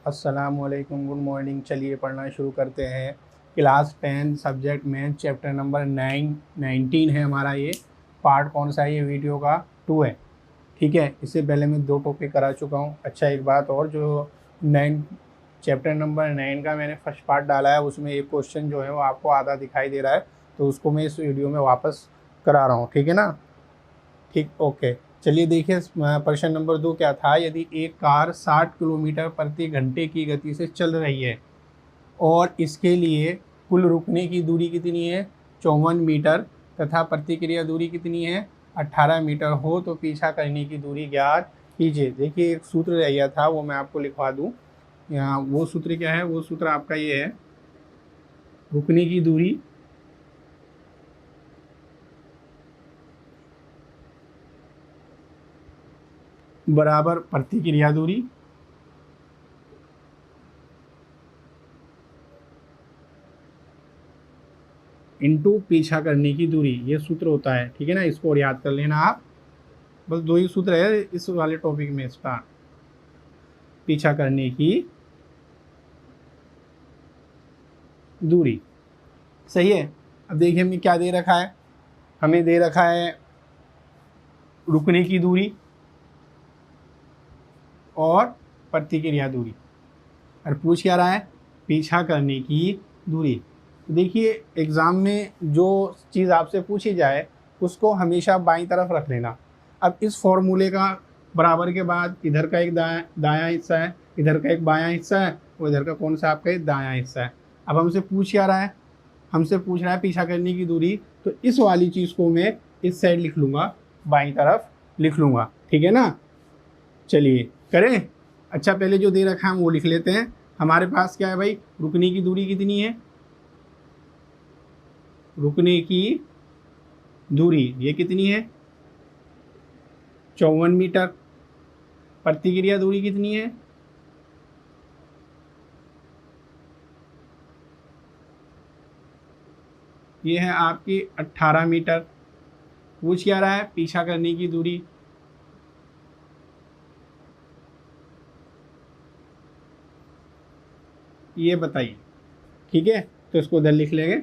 अस्सलामुअलैकुम, good morning. चलिए पढ़ना शुरू करते हैं। Class 10 subject math chapter number 19 है हमारा। ये पार्ट कौन सा है? ये वीडियो का 2 है। ठीक है, इससे पहले मैं 2 टॉपिक करा चुका हूँ। अच्छा, एक बात और, जो 9 चैप्टर नंबर 9 का मैंने फर्स्ट पार्ट डाला है, उसमें एक क्वेश्चन जो है वो आपको आधा दिखाई दे रहा है, तो उसको मैं इस वीडियो में वापस करा रहा हूँ। ठीक है ना? ठीक, ओके। चलिए देखिए, प्रश्न नंबर 2 क्या था। यदि एक कार 60 किलोमीटर प्रति घंटे की गति से चल रही है और इसके लिए कुल रुकने की दूरी कितनी है? 54 मीटर, तथा प्रतिक्रिया दूरी कितनी है? 18 मीटर हो, तो पीछा करने की दूरी ज्ञात कीजिए। देखिए, एक सूत्र रह गया था, वो मैं आपको लिखवा दूँ यहाँ। वो सूत्र क्या है? वो सूत्र आपका ये है, रुकने की दूरी बराबर प्रतिक्रिया दूरी इनटू पीछा करने की दूरी। ये सूत्र होता है। ठीक है ना? इसको और याद कर लेना आप। बस 2 ही सूत्र है इस वाले टॉपिक में इसका, पीछा करने की दूरी। सही है। अब देखिए हमें क्या दे रखा है। हमें दे रखा है रुकने की दूरी और प्रतिक्रिया दूरी, और पूछ क्या रहा है? पीछा करने की दूरी। तो देखिए, एग्ज़ाम में जो चीज़ आपसे पूछी जाए उसको हमेशा बाईं तरफ रख लेना। अब इस फॉर्मूले का बराबर के बाद इधर का एक दायां हिस्सा है, इधर का एक बायां हिस्सा है, और इधर का कौन सा आपका दायां हिस्सा है। अब हमसे पूछ क्या रहा है? हमसे पूछ रहा है पीछा करने की दूरी, तो इस वाली चीज़ को मैं इस साइड लिख लूँगा, बाईं तरफ लिख लूँगा। ठीक है ना? चलिए करें। अच्छा, पहले जो दे रखा है हम वो लिख लेते हैं। हमारे पास क्या है भाई? रुकने की दूरी कितनी है? रुकने की दूरी ये कितनी है? 54 मीटर। प्रतिक्रिया दूरी कितनी है? ये है आपकी 18 मीटर। पूछ क्या रहा है? पीछा करने की दूरी। ये बताइए। ठीक है, तो इसको उधर लिख लेंगे।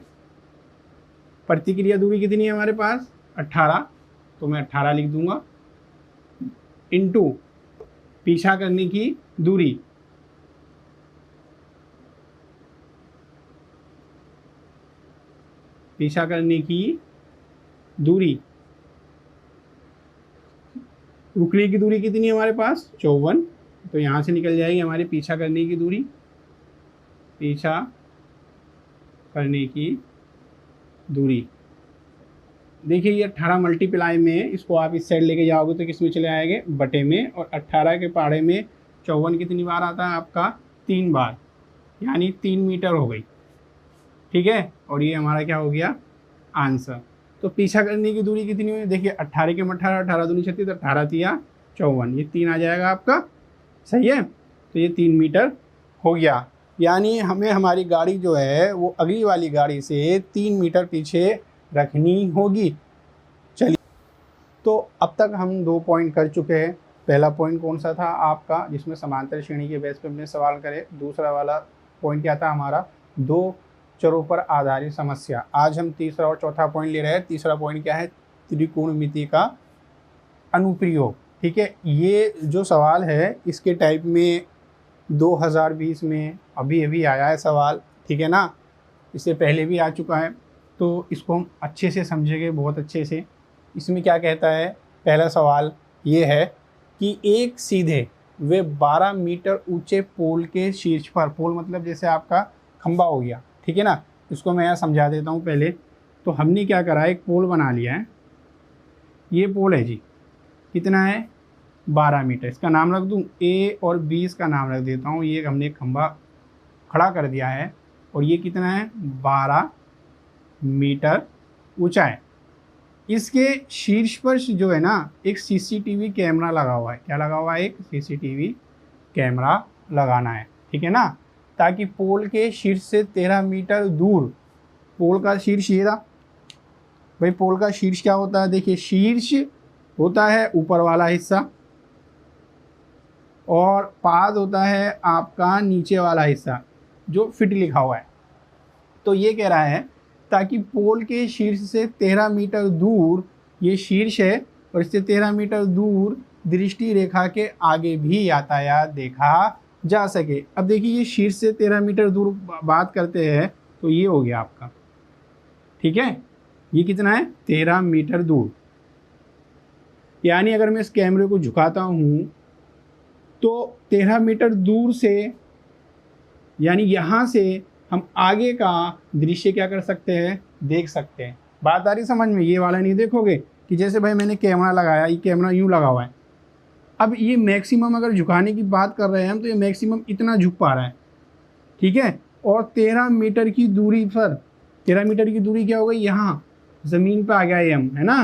प्रतिक्रिया दूरी कितनी है हमारे पास? 18, तो मैं 18 लिख दूंगा, इनटू पीछा करने की दूरी। पीछा करने की दूरी, रुकने की दूरी कितनी है हमारे पास? 54, तो यहाँ से निकल जाएगी हमारी पीछा करने की दूरी। पीछा करने की दूरी, देखिए ये 18 मल्टीप्लाई में, इसको आप इस साइड लेके जाओगे तो किस में चले आएंगे? बटे में। और 18 के पहाड़े में 54 कितनी बार आता है आपका? 3 बार, यानी 3 मीटर हो गई। ठीक है, और ये हमारा क्या हो गया? आंसर। तो पीछा करने की दूरी कितनी हुई? देखिए 18 के 18, 18 दूनी 36, 18 तिया 54, ये 3 आ जाएगा आपका। सही है, तो ये 3 मीटर हो गया। यानी हमें हमारी गाड़ी जो है वो अगली वाली गाड़ी से 3 मीटर पीछे रखनी होगी। चलिए, तो अब तक हम 2 पॉइंट कर चुके हैं। पहला पॉइंट कौन सा था आपका, जिसमें समांतर श्रेणी के बेस पे हमने सवाल करे। दूसरा वाला पॉइंट क्या था हमारा? 2 चरों पर आधारित समस्या। आज हम तीसरा और चौथा पॉइंट ले रहे हैं। तीसरा पॉइंट क्या है? त्रिकोणमिति का अनुप्रयोग। ठीक है, ये जो सवाल है इसके टाइप में 2020 में अभी अभी आया है सवाल। ठीक है ना? इससे पहले भी आ चुका है, तो इसको हम अच्छे से समझेंगे, बहुत अच्छे से। इसमें क्या कहता है? पहला सवाल ये है कि एक सीधे वे 12 मीटर ऊंचे पोल के शीर्ष पर, पोल मतलब जैसे आपका खंबा हो गया। ठीक है ना? इसको मैं यहाँ समझा देता हूँ पहले। तो हमने क्या करा है, एक पोल बना लिया है। ये पोल है जी, कितना है? 12 मीटर। इसका नाम रख दूँ ए, और बी इसका नाम रख देता हूँ। ये हमने एक खंबा खड़ा कर दिया है, और ये कितना है? 12 मीटर ऊंचा है। इसके शीर्ष पर जो है ना, एक सीसीटीवी कैमरा लगा हुआ है। क्या लगा हुआ है? एक सीसीटीवी कैमरा लगाना है। ठीक है ना? ताकि पोल के शीर्ष से 13 मीटर दूर, पोल का शीर्ष ये रहा भाई। पोल का शीर्ष क्या होता है? देखिए, शीर्ष होता है ऊपर वाला हिस्सा, और पाद होता है आपका नीचे वाला हिस्सा जो फिट लिखा हुआ है। तो ये कह रहा है ताकि पोल के शीर्ष से 13 मीटर दूर, ये शीर्ष है और इससे 13 मीटर दूर दृष्टि रेखा के आगे भी यातायात देखा जा सके। अब देखिए ये शीर्ष से 13 मीटर दूर बात करते हैं तो ये हो गया आपका, ठीक है, ये कितना है 13 मीटर दूर। यानी अगर मैं इस कैमरे को झुकाता हूँ तो 13 मीटर दूर से, यानी यहाँ से हम आगे का दृश्य क्या कर सकते हैं, देख सकते हैं। बात आ रही समझ में? ये वाला नहीं देखोगे कि जैसे भाई मैंने कैमरा लगाया, ये कैमरा यूँ लगा हुआ है, अब ये मैक्सिमम अगर झुकाने की बात कर रहे हैं हम तो ये मैक्सिमम इतना झुक पा रहा है, ठीक है। और 13 मीटर की दूरी पर, 13 मीटर की दूरी क्या हो गई, यहाँ ज़मीन पे आ गया ये हम, है ना,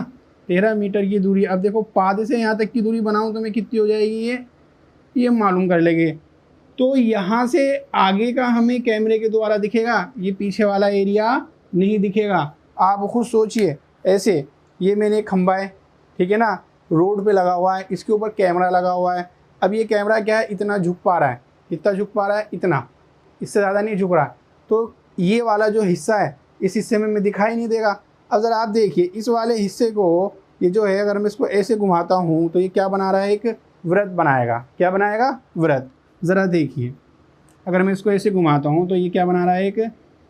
13 मीटर की दूरी। अब देखो पाद से यहाँ तक की दूरी बनाऊँ तो मैं कितनी हो जाएगी, ये मालूम कर लेंगे। तो यहाँ से आगे का हमें कैमरे के द्वारा दिखेगा, ये पीछे वाला एरिया नहीं दिखेगा। आप खुद सोचिए, ऐसे ये मैंने खंभा है, ठीक है ना, रोड पे लगा हुआ है, इसके ऊपर कैमरा लगा हुआ है। अब ये कैमरा क्या है, इतना झुक पा रहा है, कितना झुक पा रहा है, इतना, इससे ज़्यादा नहीं झुक रहा। तो ये वाला जो हिस्सा है इस हिस्से में मैं दिखाई नहीं देगा। अब ज़रा आप देखिए इस वाले हिस्से को, ये जो है अगर मैं इसको ऐसे घुमाता हूँ तो ये क्या बना रहा है, एक वृत्त बनाएगा। क्या बनाएगा, वृत्त। ज़रा देखिए अगर मैं इसको ऐसे घुमाता हूँ तो ये क्या बना रहा है, एक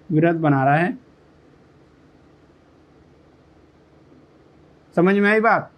वृत्त बना रहा है। समझ में आई बात?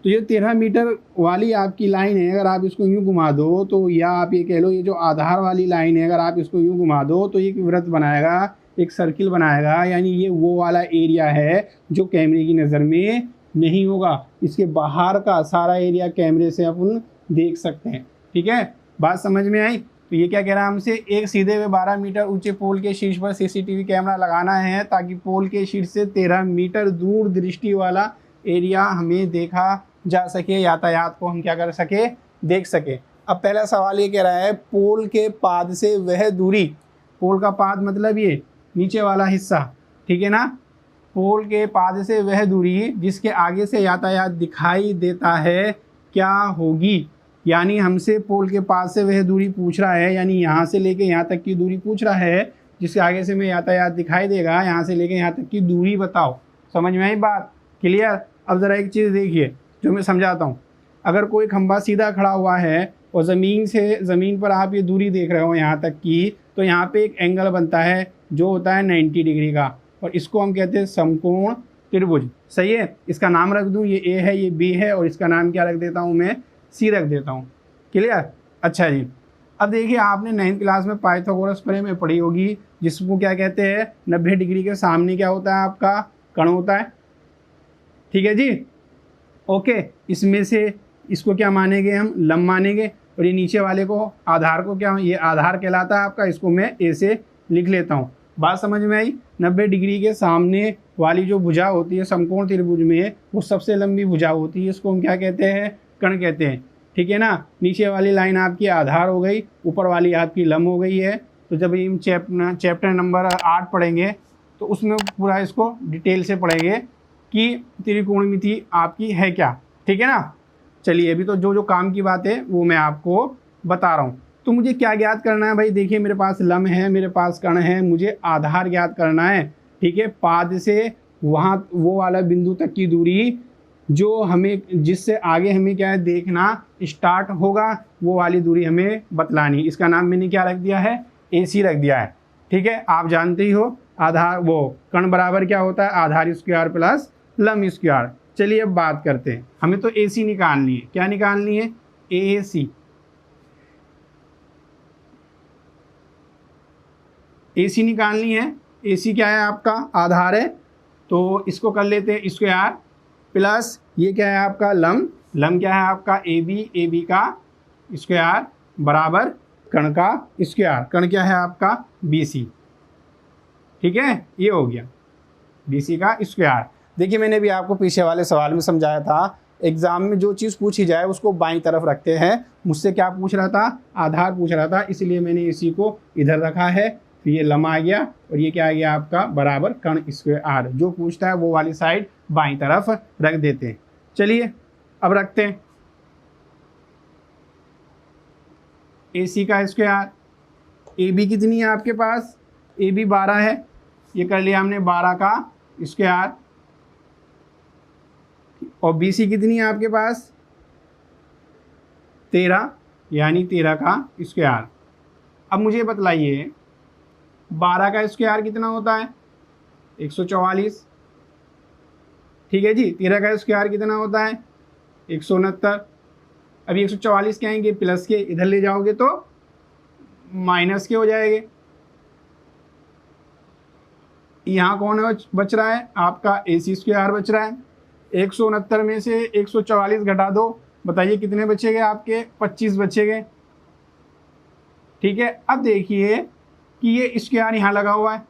तो ये 13 मीटर वाली आपकी लाइन है, अगर आप इसको यूँ घुमा दो तो, या आप ये कह लो ये जो आधार वाली लाइन है अगर आप इसको यूँ घुमा दो तो ये एक वृत्त बनाएगा, एक सर्किल बनाएगा। यानी ये वो वाला एरिया है जो कैमरे की नज़र में नहीं होगा, इसके बाहर का सारा एरिया कैमरे से अपन देख सकते हैं, ठीक है। बात समझ में आई? तो ये क्या कह रहा है हमसे, एक सीधे हुए 12 मीटर ऊंचे पोल के शीर्ष पर सीसीटीवी कैमरा लगाना है ताकि पोल के शीर्ष से 13 मीटर दूर दृष्टि वाला एरिया हमें देखा जा सके, यातायात को हम क्या कर सके, देख सके। अब पहला सवाल ये कह रहा है पोल के पाद से वह दूरी, पोल का पाद मतलब ये नीचे वाला हिस्सा, ठीक है ना, पोल के पाद से वह दूरी जिसके आगे से यातायात दिखाई देता है क्या होगी। यानी हमसे पोल के पास से वह दूरी पूछ रहा है, यानी यहाँ से लेके यहाँ तक की दूरी पूछ रहा है जिसके आगे से में यातायात दिखाई देगा, यहाँ से लेके यहाँ तक की दूरी बताओ। समझ में आई बात? क्लियर? अब ज़रा एक चीज़ देखिए जो मैं समझाता हूँ। अगर कोई खंभा सीधा खड़ा हुआ है और ज़मीन पर आप ये दूरी देख रहे हो यहाँ तक की, तो यहाँ पे एक एंगल बनता है जो होता है 90 डिग्री का, और इसको हम कहते हैं समकोण त्रिभुज। सही है? इसका नाम रख दूँ, ये ए है, ये बी है, और इसका नाम क्या रख देता हूँ मैं, सी रख देता हूँ। क्लियर? अच्छा जी। अब देखिए आपने 9th क्लास में पाइथागोरस प्रमेय में पढ़ी होगी, जिसको क्या कहते हैं, 90 डिग्री के सामने क्या होता है, आपका कण होता है, ठीक है जी। ओके, इसमें से इसको क्या मानेंगे हम, लंब मानेंगे, और ये नीचे वाले को, आधार को क्या, ये आधार कहलाता है आपका, इसको मैं ए से लिख लेता हूँ। बात समझ में आई? 90 डिग्री के सामने वाली जो भुजा होती है समकोण त्रिभुज में, वो सबसे लंबी भुजा होती है, इसको हम क्या कहते हैं, कण कहते हैं, ठीक है ना। नीचे वाली लाइन आपकी आधार हो गई, ऊपर वाली आपकी लंब हो गई है। तो जब हम चैप्टर नंबर 8 पढ़ेंगे तो उसमें पूरा इसको डिटेल से पढ़ेंगे कि त्रिकोणमिति आपकी है क्या, ठीक है ना। चलिए अभी तो जो जो काम की बात है वो मैं आपको बता रहा हूँ। तो मुझे क्या ज्ञात करना है भाई, देखिए मेरे पास लंब है, मेरे पास कण है, मुझे आधार ज्ञात करना है, ठीक है। पाद से वहाँ वो वाला बिंदु तक की दूरी जो हमें, जिससे आगे हमें क्या है देखना स्टार्ट होगा, वो वाली दूरी हमें बतलानी। इसका नाम मैंने क्या रख दिया है, AC रख दिया है, ठीक है। आप जानते ही हो आधार, वो कण बराबर क्या होता है, आधार स्क्वायर प्लस लंब स्क्वायर। चलिए अब बात करते हैं, हमें तो AC निकालनी है। क्या निकालनी है, AC। AC निकालनी है। AC क्या है आपका, आधार है, तो इसको कर लेते हैं स्क्वायर, प्लस ये क्या है आपका लंब, लंब क्या है आपका AB, AB का स्क्वायर बराबर कण का स्क्वायर, कण क्या है आपका BC, ठीक है। ये हो गया BC का स्क्वायर। देखिए मैंने भी आपको पीछे वाले सवाल में समझाया था, एग्जाम में जो चीज़ पूछी जाए उसको बाईं तरफ रखते हैं। मुझसे क्या पूछ रहा था, आधार पूछ रहा था, इसलिए मैंने इसी को इधर रखा है। फिर ये लंब आ गया और ये क्या आ गया आपका बराबर कण स्क्वायर। जो पूछता है वो वाली साइड बाईं तरफ रख देते हैं। चलिए अब रखते हैं। AC का स्क्वायर, AB कितनी है आपके पास, AB 12 है, ये कर लिया हमने 12 का स्क्वायर, और BC कितनी है आपके पास 13, यानी 13 का स्क्वायर। अब मुझे बतलाइए 12 का स्क्वायर कितना होता है 144, ठीक है जी। 13 का स्क्वायर कितना होता है 169। अभी 144 के आएंगे प्लस के, इधर ले जाओगे तो माइनस के हो जाएंगे। यहाँ कौन है बच रहा है आपका AC स्क्वायर बच रहा है। 169 में से 144 घटा दो, बताइए कितने बचेंगे आपके 25 बचेंगे, ठीक है। अब देखिए कि ये स्क्वायर यहाँ लगा हुआ है,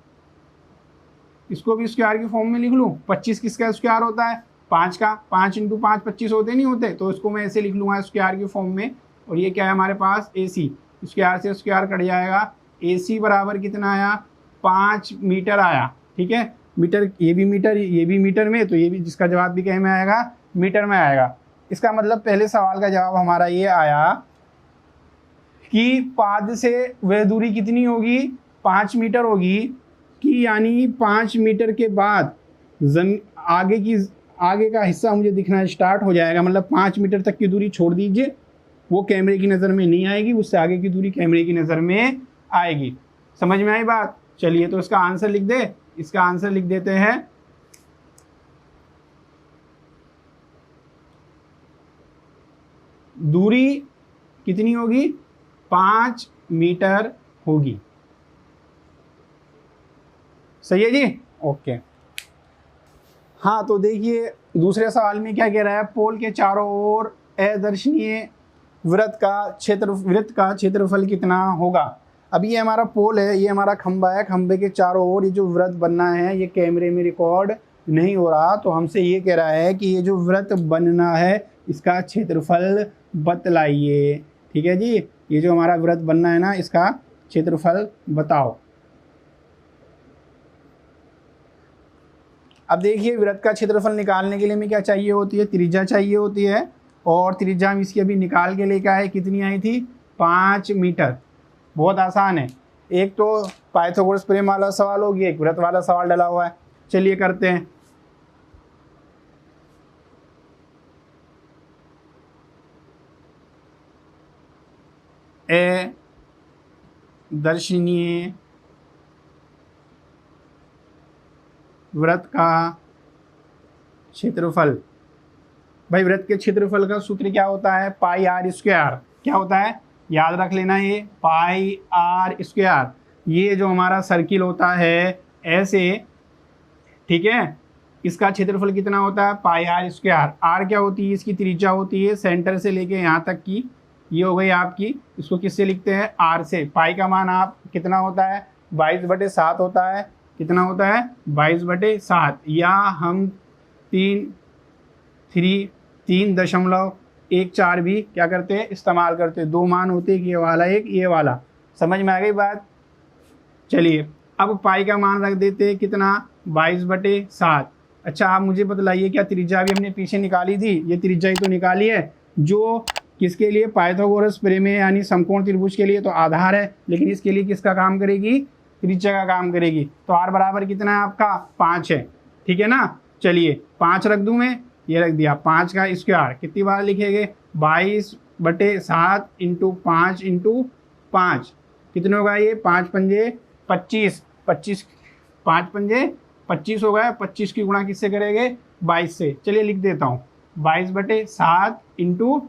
इसको भी स्क्वायर की फॉर्म में लिख लूँ। 25 किसका स्क्वायर होता है 5 का, 5 × 5 25 होते नहीं होते, तो इसको मैं ऐसे लिख लूँगा स्क्वायर की फॉर्म में। और ये क्या है हमारे पास AC, स्क्वायर से स्क्वायर कट जाएगा, AC बराबर कितना आया 5 मीटर आया, ठीक है। मीटर, ये भी मीटर में, तो ये भी जिसका जवाब भी कहीं में आएगा मीटर में आएगा। इसका मतलब पहले सवाल का जवाब हमारा ये आया कि पाद से वह दूरी कितनी होगी 5 मीटर होगी, कि यानी 5 मीटर के बाद आगे का हिस्सा मुझे दिखना स्टार्ट हो जाएगा। मतलब 5 मीटर तक की दूरी छोड़ दीजिए, वो कैमरे की नज़र में नहीं आएगी, उससे आगे की दूरी कैमरे की नज़र में आएगी। समझ में आई बात। चलिए तो इसका आंसर लिख दे, इसका आंसर लिख देते हैं दूरी कितनी होगी 5 मीटर होगी। सही है जी, ओके। हाँ तो देखिए दूसरे सवाल में क्या कह रहा है, पोल के चारों ओर अदर्शनीय वृत्त का क्षेत्रफल कितना होगा। अब ये हमारा पोल है, ये हमारा खंबा है, खंबे के चारों ओर ये जो वृत्त बनना है ये कैमरे में रिकॉर्ड नहीं हो रहा, तो हमसे ये कह रहा है कि ये जो वृत्त बनना है इसका क्षेत्रफल बतलाइए, ठीक है जी। ये जो हमारा वृत्त बनना है ना इसका क्षेत्रफल बताओ। अब देखिए वृत्त का क्षेत्रफल निकालने के लिए हमें क्या चाहिए होती है, त्रिज्या चाहिए होती है, और त्रिज्या हम इसकी अभी निकाल के लेकर आए, कितनी आई थी 5 मीटर। बहुत आसान है, एक तो पाइथागोरस प्रमेय वाला सवाल हो गया, एक वृत्त वाला सवाल डला हुआ है। चलिए करते हैं। दर्शनीय वृत्त का क्षेत्रफल। भाई वृत्त के क्षेत्रफल का सूत्र क्या होता है पाई आर स्क्वायर। क्या होता है याद रख लेना, ये पाई आर स्क्वायर। ये जो हमारा सर्किल होता है ऐसे, ठीक है, इसका क्षेत्रफल कितना होता है पाई आर स्क्वायर। आर क्या होती है इसकी त्रिज्या होती है सेंटर से लेके यहाँ तक की, ये हो गई आपकी। इसको किससे लिखते हैं आर से। पाई का मान आप कितना होता है 22/7 होता है। कितना होता है 22/7, या हम 3.14 भी क्या करते हैं इस्तेमाल करते हैं। दो मान होते हैं, ये वाला एक ये वाला। समझ में आ गई बात। चलिए अब पाई का मान रख देते हैं कितना 22/7। अच्छा आप मुझे बतलाइए क्या त्रिज्या भी हमने पीछे निकाली थी, ये त्रिज्या ही तो निकाली है जो किसके लिए पाइथागोरस प्रमेय यानी समकोण त्रिभुज के लिए तो आधार है, लेकिन इसके लिए किसका काम करेगी त्रिज्या का काम करेगी। तो आर बराबर कितना है आपका 5 है, ठीक है ना। चलिए 5 रख दूं मैं, ये रख दिया 5 का स्क्वायर। कितनी बार लिखेंगे 22/7 × 5 × 5 कितने होगा ये 5 पंजे 25, 5 पंजे 25 हो गया। 25 की गुणा किससे करेंगे 22 से। चलिए लिख देता हूँ 22/7 ×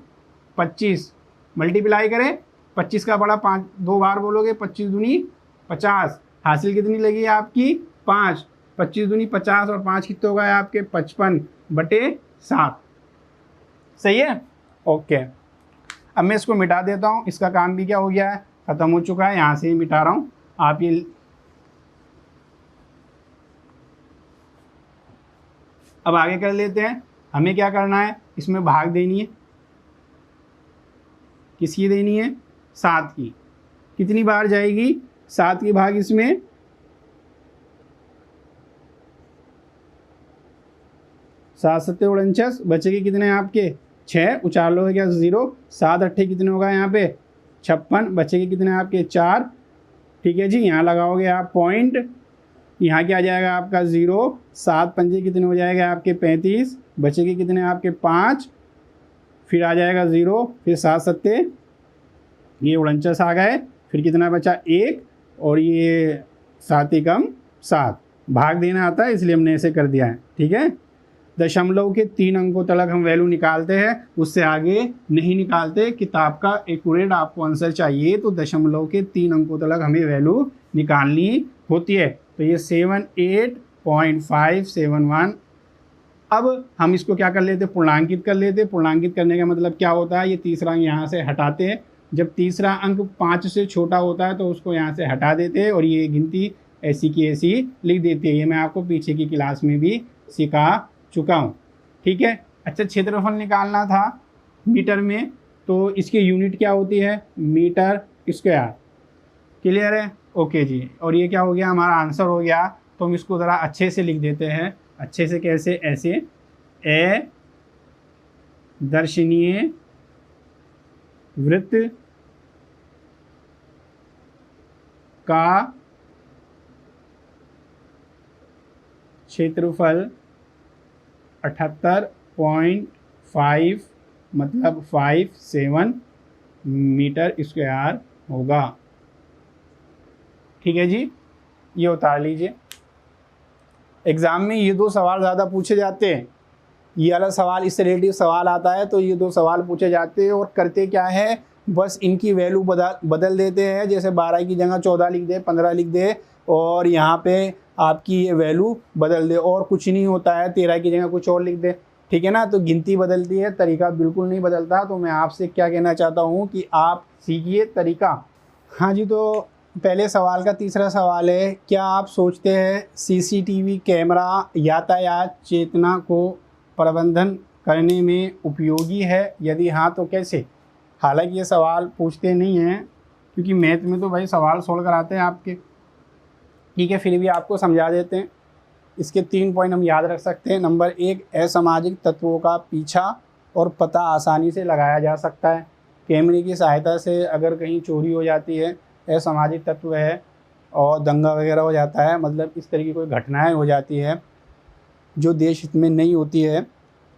25 मल्टीप्लाई करें 25 का बड़ा 5 दो बार बोलोगे 25 दूनी 50। हासिल कितनी लगी आपकी 5, 25 दूनी 50 और 5 कितने हो गए आपके 55/7। सही है ओके। अब मैं इसको मिटा देता हूँ, इसका काम भी क्या हो गया है ख़त्म हो चुका है। यहाँ से ही मिटा रहा हूँ। आप ये अब आगे कर लेते हैं। हमें क्या करना है इसमें भाग देनी है, किसकी देनी है 7 की। कितनी बार जाएगी 7 की भाग इसमें 7 7 49 बचेगी कितने आपके 6, उचार लो क्या 0। 7 8 कितने होगा यहाँ पे 56, बचेंगे कितने आपके 4। ठीक है जी, यहाँ लगाओगे आप पॉइंट, यहाँ क्या आ जाएगा आपका 0, 7 पंजे कितने हो जाएगा आपके 35, बचेंगे कितने आपके 5, फिर आ जाएगा 0, फिर 7 सत्ते ये 49 आ गए, फिर कितना बचा 1, और ये 7 एकम 7, भाग देना आता है इसलिए हमने ऐसे कर दिया है। ठीक है, दशमलव के 3 अंकों तक हम वैल्यू निकालते हैं, उससे आगे नहीं निकालते। किताब का एक्यूरेट आपको आंसर चाहिए तो दशमलव के 3 अंकों तक हमें वैल्यू निकालनी होती है। तो ये 78.571। अब हम इसको क्या कर लेते, पूर्णांकित कर लेते। पूर्णांकित करने का मतलब क्या होता है, ये तीसरा अंक यहाँ से हटाते हैं। जब तीसरा अंक 5 से छोटा होता है तो उसको यहाँ से हटा देते हैं और ये गिनती ऐसी की ऐसी लिख देती है। ये मैं आपको पीछे की क्लास में भी सिखा चुका हूँ। ठीक है, अच्छा क्षेत्रफल निकालना था मीटर में, तो इसकी यूनिट क्या होती है, मीटर स्क्वायर। क्लियर है, ओके जी। और ये क्या हो गया, हमारा आंसर हो गया। तो हम इसको ज़रा अच्छे से लिख देते हैं। अच्छे से कैसे, ऐसे, ए दर्शनीय वृत्त का क्षेत्रफल 78.5 मतलब 57 मीटर स्क्वायर होगा। ठीक है जी, ये उतार लीजिए। एग्ज़ाम में ये 2 सवाल ज़्यादा पूछे जाते हैं। ये वाला सवाल, इससे रिलेटिव सवाल आता है तो ये 2 सवाल पूछे जाते हैं। और करते क्या है, बस इनकी वैल्यू बदल देते हैं। जैसे 12 की जगह 14 लिख दे, 15 लिख दे, और यहाँ पे आपकी ये वैल्यू बदल दे, और कुछ नहीं होता है। 13 की जगह कुछ और लिख दे, ठीक है ना। तो गिनती बदलती है, तरीका बिल्कुल नहीं बदलता। तो मैं आपसे क्या कहना चाहता हूँ कि आप सीखिए तरीका। हाँ जी, तो पहले सवाल का तीसरा सवाल है, क्या आप सोचते हैं सीसीटीवी कैमरा यातायात चेतना को प्रबंधन करने में उपयोगी है? यदि हाँ तो कैसे? हालांकि ये सवाल पूछते नहीं हैं, क्योंकि मैथ में तो भाई सवाल सोल्व कराते हैं आपके। ठीक है, फिर भी आपको समझा देते हैं। इसके 3 पॉइंट हम याद रख सकते हैं। नंबर 1, असामाजिक तत्वों का पीछा और पता आसानी से लगाया जा सकता है। कैमरे की सहायता से अगर कहीं चोरी हो जाती है, असामाजिक तत्व है, और दंगा वगैरह हो जाता है, मतलब इस तरह की कोई घटनाएं हो जाती है जो देश हित में नहीं होती है,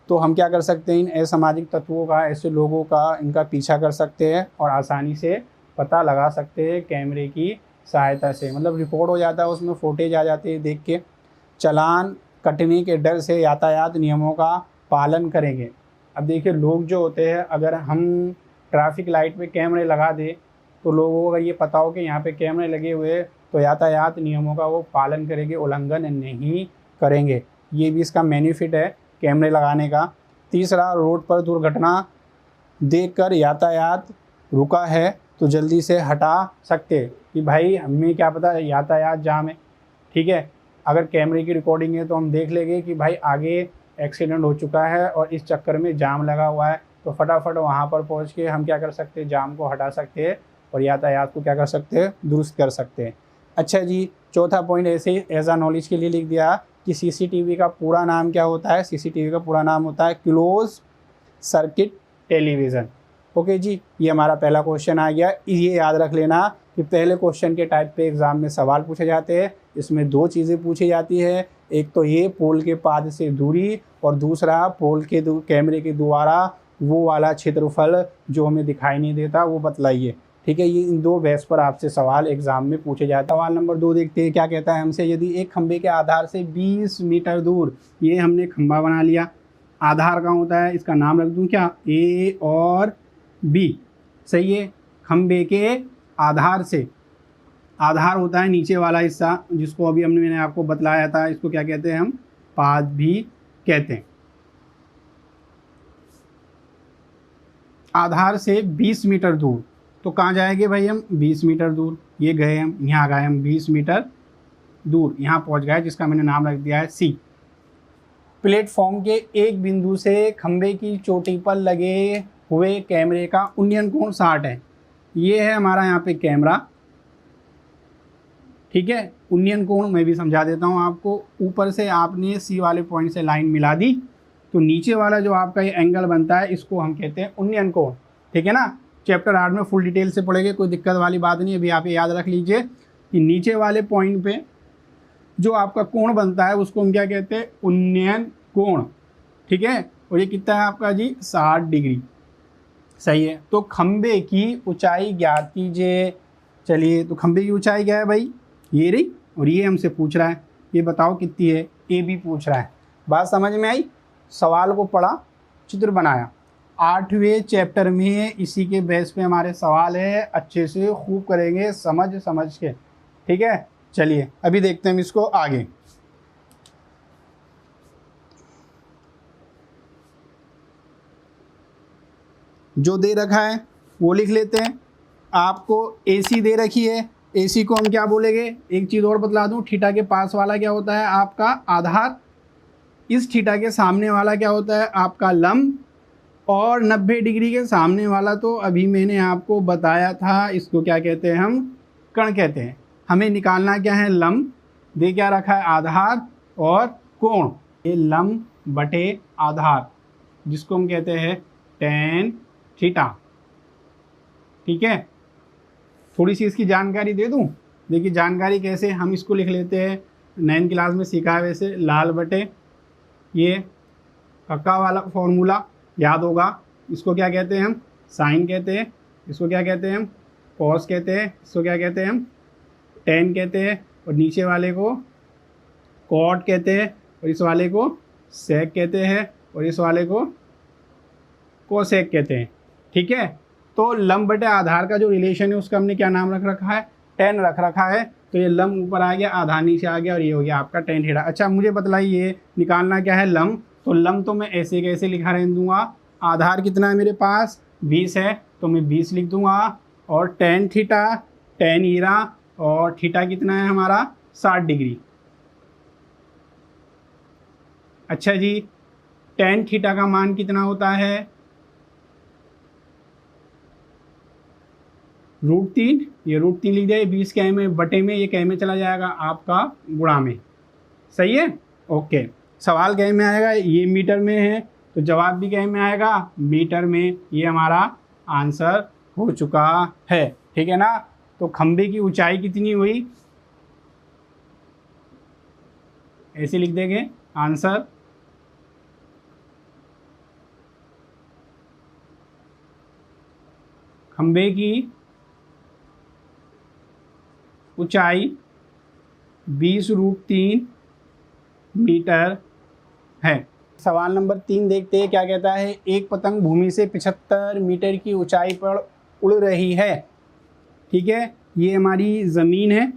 तो हम क्या कर सकते हैं, इन असामाजिक तत्वों का, ऐसे लोगों का, इनका पीछा कर सकते हैं और आसानी से पता लगा सकते हैं कैमरे की सहायता से। मतलब रिकॉर्ड हो जाता है, उसमें फुटेज आ जाती है देख के। चालान कटने के डर से यातायात नियमों का पालन करेंगे। अब देखिए, लोग जो होते हैं, अगर हम ट्रैफिक लाइट पे कैमरे लगा दें तो लोगों को अगर ये पता हो कि यहाँ पे कैमरे लगे हुए, तो यातायात नियमों का वो पालन करेंगे, उल्लंघन नहीं करेंगे। ये भी इसका बेनिफिट है कैमरे लगाने का। तीसरा, रोड पर दुर्घटना देखकर यातायात रुका है तो जल्दी से हटा सकते कि भाई हमें क्या पता यातायात जाम है। ठीक है, अगर कैमरे की रिकॉर्डिंग है तो हम देख लेंगे कि भाई आगे एक्सीडेंट हो चुका है और इस चक्कर में जाम लगा हुआ है, तो फटाफट वहाँ पर पहुँच के हम क्या कर सकते हैं, जाम को हटा सकते हैं और यातायात को क्या कर सकते हैं, दुरुस्त कर सकते हैं। अच्छा जी, चौथा पॉइंट ऐसे एज आ नॉलेज के लिए लिख दिया कि सीसीटीवी का पूरा नाम क्या होता है। सीसीटीवी का पूरा नाम होता है क्लोज सर्किट टेलीविज़न। ओके जी, ये हमारा पहला क्वेश्चन आ गया। ये याद रख लेना कि पहले क्वेश्चन के टाइप पे एग्ज़ाम में सवाल पूछे जाते हैं। इसमें 2 चीज़ें पूछी जाती है, एक तो ये पोल के पाद से दूरी, और दूसरा पोल के कैमरे के द्वारा वो वाला क्षेत्रफल जो हमें दिखाई नहीं देता वो बतलाइए। ठीक है, ये इन 2 बेस पर आपसे सवाल एग्जाम में पूछे जाते हैं। सवाल नंबर 2 देखते हैं क्या कहता है हमसे। यदि एक खंबे के आधार से 20 मीटर दूर, ये हमने खंबा बना लिया, आधार कहाँ होता है, इसका नाम रख दूँ क्या, ए और बी, सही है। खंबे के आधार से, आधार होता है नीचे वाला हिस्सा, जिसको अभी मैंने आपको बतलाया था, इसको क्या कहते हैं, हम पाद भी कहते हैं। आधार से 20 मीटर दूर, तो कहाँ जाएंगे भाई हम, 20 मीटर दूर। ये गए हम, यहाँ गए हम 20 मीटर दूर, यहाँ पहुँच गए, जिसका मैंने नाम रख दिया है सी। प्लेटफॉर्म के एक बिंदु से खंबे की चोटी पर लगे हुए कैमरे का उन्नयन कोण 60 है। ये है हमारा यहाँ पे कैमरा। ठीक है, उन्नयन कोण मैं भी समझा देता हूँ आपको। ऊपर से आपने सी वाले पॉइंट से लाइन मिला दी, तो नीचे वाला जो आपका ये एंगल बनता है, इसको हम कहते हैं उन्नयन कोण। ठीक है ना, चैप्टर 8 में फुल डिटेल से पढ़ेंगे, कोई दिक्कत वाली बात नहीं है। अभी आप याद रख लीजिए कि नीचे वाले पॉइंट पे जो आपका कोण बनता है उसको हम क्या कहते हैं, उन्नयन कोण, ठीक है। और ये कितना है आपका जी, 60 डिग्री, सही है। तो खंबे की ऊंचाई ज्ञात कीजिए। चलिए, तो खंबे की ऊंचाई क्या है भाई, ये रही, और ये हमसे पूछ रहा है, ये बताओ कितनी है, ए बी पूछ रहा है। बात समझ में आई? सवाल को पढ़ा, चित्र बनाया। 8वें चैप्टर में इसी के बेस पे हमारे सवाल है, अच्छे से खूब करेंगे समझ समझ के, ठीक है। चलिए अभी देखते हैं हम इसको आगे। जो दे रखा है वो लिख लेते हैं। आपको AC दे रखी है, AC को हम क्या बोलेंगे, एक चीज़ और बतला दूं, थीटा के पास वाला क्या होता है आपका आधार, इस थीटा के सामने वाला क्या होता है आपका लंब, और 90 डिग्री के सामने वाला तो अभी मैंने आपको बताया था, इसको क्या कहते हैं हम, कण कहते हैं। हमें निकालना क्या है, लंब, दे क्या रखा है आधार, और कोण, ये लंब बटे आधार, जिसको हम कहते हैं tan थीटा, ठीक है। थोड़ी सी इसकी जानकारी दे दूं, देखिए जानकारी कैसे, हम इसको लिख लेते हैं, 9th क्लास में सीखा है वैसे, लाल बटे ये कक्का वाला फॉर्मूला याद होगा, इसको क्या कहते हैं हम, साइन कहते हैं, इसको क्या कहते हैं हम, कॉस कहते हैं, इसको क्या कहते हैं हम, टेन कहते हैं, और नीचे वाले को कॉट कहते हैं, और इस वाले को सेक कहते हैं, और इस वाले को कोसेक कहते हैं, ठीक है। तो लंब बटे आधार का जो रिलेशन है उसका हमने क्या नाम रख रखा है, tan रख रखा है। तो ये लंब ऊपर आ गया, आधार नीचे आ गया, और ये हो गया आपका tan थीटा। अच्छा मुझे बतलाइए निकालना क्या है, लंब, तो लंब तो मैं ऐसे कैसे लिखा रहने दूंगा, आधार कितना है मेरे पास 20 है, तो मैं 20 लिख दूंगा, और tan थीटा, tan हीरा, और थीटा कितना है हमारा 60 डिग्री। अच्छा जी, tan थीटा का मान कितना होता है, √3, ये √3 लिख दिया, 20 कै में बटे में, ये कै में चला जाएगा आपका गुणा में, सही है, ओके। सवाल कै में आएगा, ये मीटर में है तो जवाब भी कै में आएगा, मीटर में। ये हमारा आंसर हो चुका है, ठीक है ना। तो खंबे की ऊंचाई कितनी हुई, ऐसे लिख देंगे आंसर, खंबे की ऊंचाई 20√3 मीटर है। सवाल नंबर 3 देखते हैं क्या कहता है, एक पतंग भूमि से 75 मीटर की ऊंचाई पर उड़ रही है, ठीक है। ये हमारी ज़मीन है,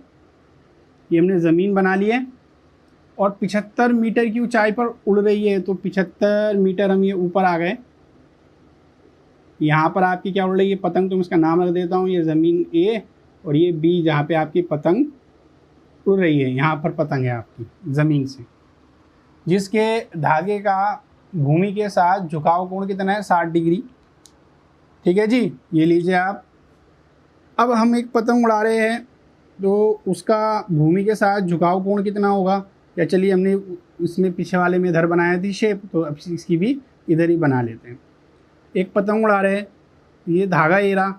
ये हमने ज़मीन बना ली है, और 75 मीटर की ऊंचाई पर उड़ रही है, तो 75 मीटर हम ये ऊपर आ गए। यहाँ पर आपकी क्या उड़ रही है पतंग, तो मैं इसका नाम रख देता हूँ, ये ज़मीन A, और ये B जहाँ पे आपकी पतंग उड़ रही है, यहाँ पर पतंग है आपकी ज़मीन से, जिसके धागे का भूमि के साथ झुकाव कोण कितना है 60 डिग्री, ठीक है जी। ये लीजिए आप, अब हम एक पतंग उड़ा रहे हैं तो उसका भूमि के साथ झुकाव कोण कितना होगा, या चलिए हमने इसमें पीछे वाले में इधर बनाया थी शेप, तो अब इसकी भी इधर ही बना लेते हैं। एक पतंग उड़ा रहे हैं, ये धागा एरा,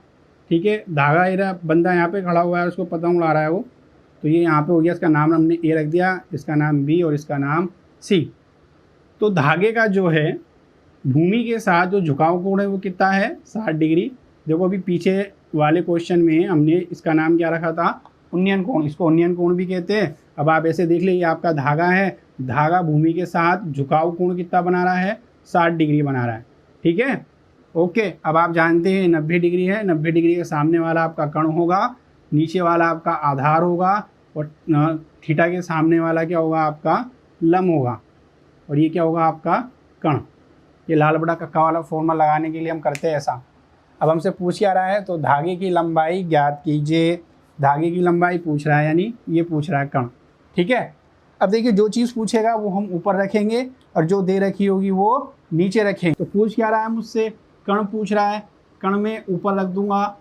ठीक है, धागा एरा, बंदा यहाँ पे खड़ा हुआ है, उसको पतंग उड़ा रहा है वो, तो ये यहाँ पे हो गया, इसका नाम हमने ए रख दिया, इसका नाम बी, और इसका नाम सी। तो धागे का जो है भूमि के साथ जो झुकाव कोण है वो कितना है 60 डिग्री। देखो अभी पीछे वाले क्वेश्चन में हमने इसका नाम क्या रखा था, उन्नयन कोण, इसको उन्नयन कोण भी कहते हैं। अब आप ऐसे देख लीजिए, आपका धागा है, धागा भूमि के साथ झुकाव कोण कितना बना रहा है 60 डिग्री बना रहा है, ठीक है, ओके। अब आप जानते हैं 90 डिग्री है, 90 डिग्री के सामने वाला आपका कण होगा, नीचे वाला आपका आधार होगा, और थीटा के सामने वाला क्या होगा आपका लंब होगा, और ये क्या होगा आपका कण। ये लाल बड़ा कक्का वाला फॉर्मूला लगाने के लिए हम करते हैं ऐसा। अब हमसे पूछ क्या रहा है, तो धागे की लंबाई ज्ञात कीजिए, धागे की लंबाई पूछ रहा है, यानी ये पूछ रहा है कण, ठीक है। अब देखिए जो चीज़ पूछेगा वो हम ऊपर रखेंगे, और जो दे रखी होगी वो नीचे रखेंगे। तो पूछ क्या रहा है मुझसे, कण पूछ रहा है, कण में ऊपर रख दूंगा,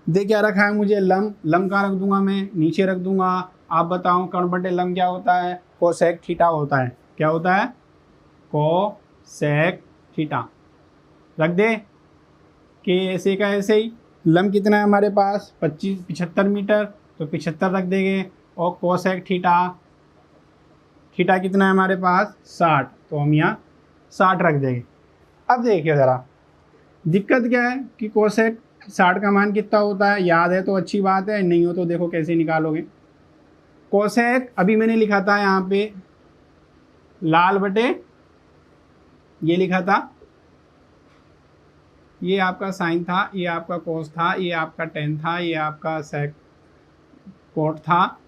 दे क्या रखा है मुझे लंब, लंब कहाँ रख दूंगा मैं नीचे रख दूंगा। आप बताओ कण बटे लंब क्या होता है, कोसेक थीटा होता है, क्या होता है कोसेक थीटा, रख दे, के ऐसे का ऐसे ही। लंब कितना है हमारे पास 75 मीटर, तो 75 रख देंगे। और कोसेक थीटा, थीटा कितना है हमारे पास 60, तो हम यहाँ 60 रख देंगे। अब देखिए ज़रा दिक्कत क्या है कि कोसेक 60 का मान कितना होता है, याद है तो अच्छी बात है, नहीं हो तो देखो कैसे निकालोगे। कोसेक अभी मैंने लिखा था यहाँ पे लाल बटे, ये लिखा था, ये आपका साइन था, ये आपका कोस था, ये आपका टेन था, ये आपका सेक कोट था,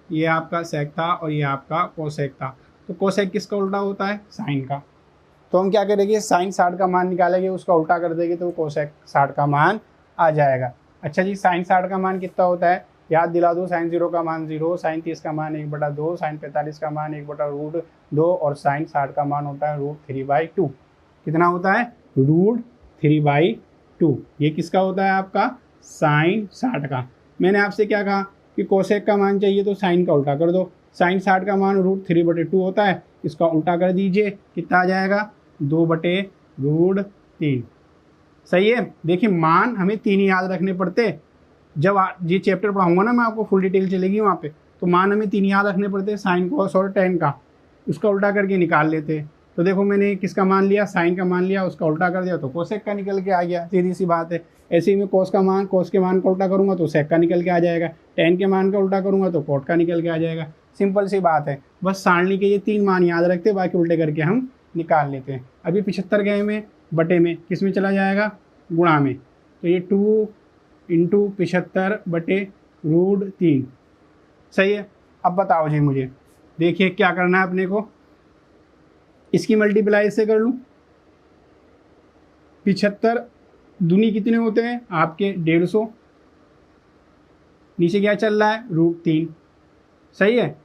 ये आपका सेक था, और ये आपका कोसेक था। तो कोसेक किसका उल्टा होता है, साइन का। तो हम क्या करेंगे, साइन 60 का मान निकालेंगे, उसका उल्टा कर देंगे तो कोसेक 60 का मान आ जाएगा। अच्छा जी, साइन 60 का मान कितना होता है, याद दिला दो। साइन 0 का मान 0, साइन 30 का मान 1/2, साइन 45 का मान 1/√2, और साइन 60 का मान होता है √3/2। कितना होता है, √3/2। ये किसका होता है, आपका साइन 60 का। मैंने आपसे क्या कहा कि कोसेक का मान चाहिए तो साइन का उल्टा कर दो। साइन 60 का मान √3/2 होता है, इसका उल्टा कर दीजिए, कितना आ जाएगा 2/√3। सही है। देखिए मान हमें 3 ही याद रखने पड़ते। जब ये चैप्टर पढ़ाऊंगा ना मैं आपको, फुल डिटेल चलेगी वहाँ पे, तो मान हमें 3 याद रखने पड़ते, साइन कोस और टेन का। उसका उल्टा करके निकाल लेते। तो देखो मैंने किसका मान लिया, साइन का मान लिया, उसका उल्टा कर दिया तो कोसेक का निकल के आ गया, सीधी सी बात है। ऐसे ही मैं कोस के मान का उल्टा करूँगा तो सेक का निकल के आ जाएगा, टेन के मान का उल्टा करूँगा तो कोट का निकल के आ जाएगा। सिंपल सी बात है, बस सारणी के ये 3 मान याद रखते, बाकी उल्टे करके हम निकाल लेते हैं। अभी 75 गए में बटे में किस में चला जाएगा, गुणा में। तो ये 2 × 75/√3। सही है। अब बताओ जी मुझे, देखिए क्या करना है अपने को, इसकी मल्टीप्लाई इससे कर लूँ। 75 दूनी कितने होते हैं आपके 150, नीचे क्या चल रहा है √3। सही है।